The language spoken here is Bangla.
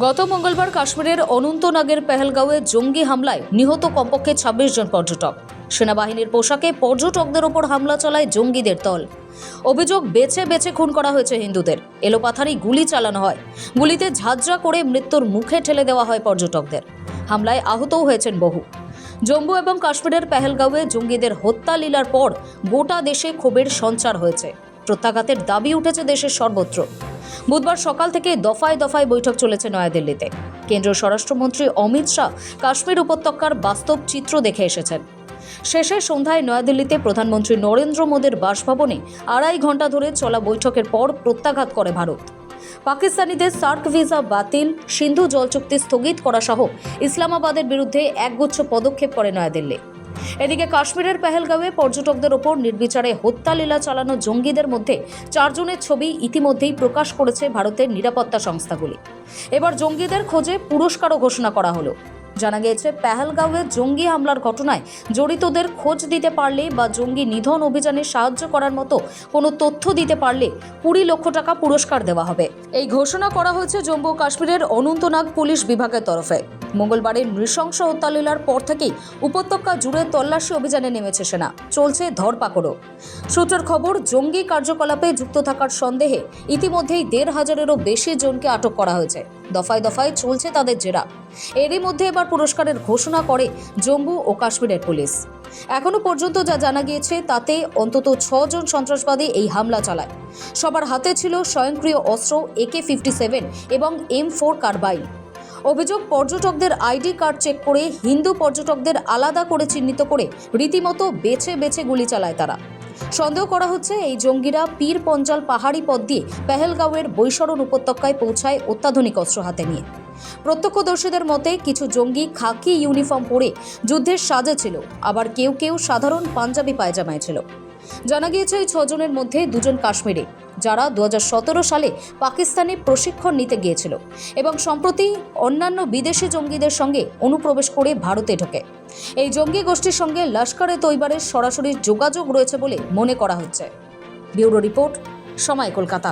গত মঙ্গলবার কাশ্মীরের অনন্তনাগের পেহেলগাঁওয়ে জঙ্গি হামলায় নিহত কমপক্ষে ২৬ জন পর্যটক। সেনাবাহিনীর পোশাকে পর্যটকদের ওপর হামলা চালায় জঙ্গিদের দল। অভিযোগ, বেছে বেছে খুন করা হয়েছে হিন্দুদের। এলোপাথারি গুলি চালানো হয়, গুলিতে ঝাঁঝরা করে মৃত্যুর মুখে ঠেলে দেওয়া হয় পর্যটকদের। হামলায় আহতও হয়েছেন বহু। জম্মু এবং কাশ্মীরের পেহেলগাঁওয়ে জঙ্গিদের হত্যা লীলার পর গোটা দেশে ক্ষোভের সঞ্চার হয়েছে। প্রত্যাঘাতের দাবি উঠেছে দেশের সর্বত্র। বুধবার সকাল থেকে দফায় দফায় বৈঠক চলেছে নয়াদিল্লিতে। কেন্দ্রীয় স্বরাষ্ট্রমন্ত্রী অমিত শাহ কাশ্মীর উপত্যকার বাস্তব চিত্র দেখে এসেছেন। শেষে সন্ধ্যায় নয়াদিল্লিতে প্রধানমন্ত্রী নরেন্দ্র মোদীর বাসভবনে ২.৫ ঘণ্টা ধরে চলা বৈঠকের পর প্রত্যাঘাত করে ভারত। পাকিস্তানিদের সার্ক ভিসা বাতিল, সিন্ধু জল চুক্তি স্থগিত করা সহ ইসলামাবাদের বিরুদ্ধে একগুচ্ছ পদক্ষেপ করে নয়াদিল্লি। এদিকে কাশ্মীরের পেহেলগাঁওয়ে পর্যটকদের ওপর নির্বিচারে হত্যালীলা চালানো জঙ্গিদের মধ্যে ৪ জনের ছবি ইতিমধ্যেই প্রকাশ করেছে ভারতের নিরাপত্তা সংস্থাগুলি। এবার জঙ্গিদের খোঁজে পুরস্কারও ঘোষণা করা হলো। জানা গিয়েছে, পেহেলগাঁওয়ে জঙ্গি হামলার ঘটনায় জড়িতদের খোঁজ দিতে পারলে বা জঙ্গি নিধন অভিযানে সাহায্য করার মতো কোনো তথ্য দিতে পারলে ২০ লক্ষ টাকা পুরস্কার দেওয়া হবে। এই ঘোষণা করা হয়েছে জম্মু ও কাশ্মীরের অনন্তনাগ পুলিশ বিভাগের তরফে। মঙ্গলবারের নৃশংস হত্যালীলার পর থেকেই উপত্যকা জুড়ে তল্লাশি অভিযানে নেমেছে সেনা। চলছে ধরপাকড়ও। সূত্রের খবর, জঙ্গি কার্যকলাপে যুক্ত থাকার সন্দেহে ইতিমধ্যেই ১৫০০-এরও বেশি জনকে আটক করা হয়েছে। দফায় দফায় চলছে তাদের জেরা। এরই মধ্যে এবার পুরস্কারের ঘোষণা করে জম্মু ও কাশ্মীরের পুলিশ। এখনো পর্যন্ত যা জানা গিয়েছে তাতে অন্তত ৬ জন সন্ত্রাসবাদী এই হামলা চালায়। সবার হাতে ছিল স্বয়ংক্রিয় অস্ত্র AK-57 এবং M4 কারবাইন। অভিযোগ, পর্যটকদের আইডি কার্ড চেক করে হিন্দু পর্যটকদের আলাদা করে চিহ্নিত করে রীতিমতো বেছে বেছে গুলি চালায় তারা। সন্দেহ করা হচ্ছে এই জঙ্গিরা পীর পঞ্জাল পাহাড়ি পথ দিয়ে পেহেলগাঁওয়ের বৈশরণ উপত্যকায় পৌঁছায় অত্যাধুনিক অস্ত্র হাতে নিয়ে। প্রত্যক্ষদর্শীদের মতে, কিছু জঙ্গি খাকি ইউনিফর্ম পরে যুদ্ধের সাজে ছিল, আবার কেউ কেউ সাধারণ পাঞ্জাবি পায়জামায় ছিল। জানা গিয়েছে, এই ৬ জনের মধ্যে ২ জন কাশ্মীরে, যারা ২০১৭ সালে পাকিস্তানে প্রশিক্ষণ নিতে গিয়েছিল এবং সম্প্রতি অন্যান্য বিদেশি জঙ্গিদের সঙ্গে অনুপ্রবেশ করে ভারতে ঢোকে। এই জঙ্গি গোষ্ঠীর সঙ্গে লস্কর-এ-তৈবারের সরাসরি যোগাযোগ রয়েছে বলে মনে করা হচ্ছে। ব্যুরো রিপোর্ট, সময় কলকাতা।